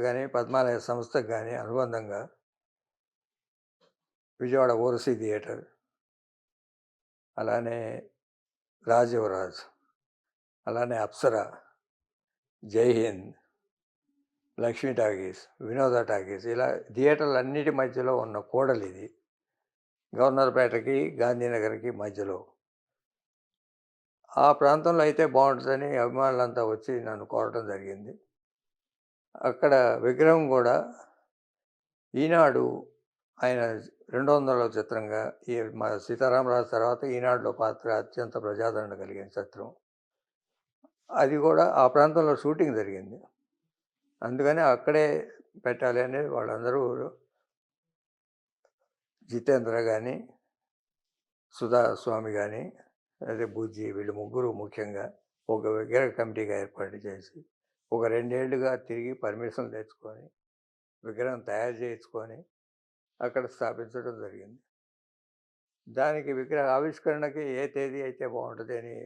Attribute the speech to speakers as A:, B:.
A: గాని, పద్మాలయ సంస్థకు గాని అనుబంధంగా విజయవాడ ఓరసీ థియేటర్, అలానే రాజ్ యువరాజ్, అలానే అప్సర, జై హింద్, లక్ష్మీ టాకీస్, వినోద టాకీస్ ఇలా థియేటర్లన్నిటి మధ్యలో ఉన్న కూడలిది. గవర్నర్‌పేటకి, గాంధీనగర్‌కి మధ్యలో. ఆ ప్రాంతంలో అయితే బావుంటదని అభిమానులంతా వచ్చి నన్ను కోరటం జరిగింది. అక్కడ విగ్రహం గూడా ఈనాడు ఆయన 200వ చిత్రంగా మన 'సీతారామరాజు' తర్వాత ఈనాడులో పాత్ర అత్యంత ప్రజాదరణ కలిగిన చిత్రం. అది గూడా ఆ ప్రాంతంలో షూటింగ్ జరిగింది. అందుకని అక్కడే పెట్టాలి అని వాళ్ళందరూ జితేంద్ర గాని, సుధా స్వామి గాని, అదే బుజ్జి వీళ్ళు ముగ్గురు ముఖ్యంగా ఒక విగ్రహ కమిటీగా ఏర్పాటు చేసి, ఒక 2 ఏళ్లుగా తిరిగి పర్మిషన్‌లు తెచ్చుకొని, విగ్రహం తయారు చేయించుకొని, అక్కడ స్థాపించడం జరిగింది. దానికి విగ్రహ ఆవిష్కరణకి ఏ తేదీ అయితే బావుంటదని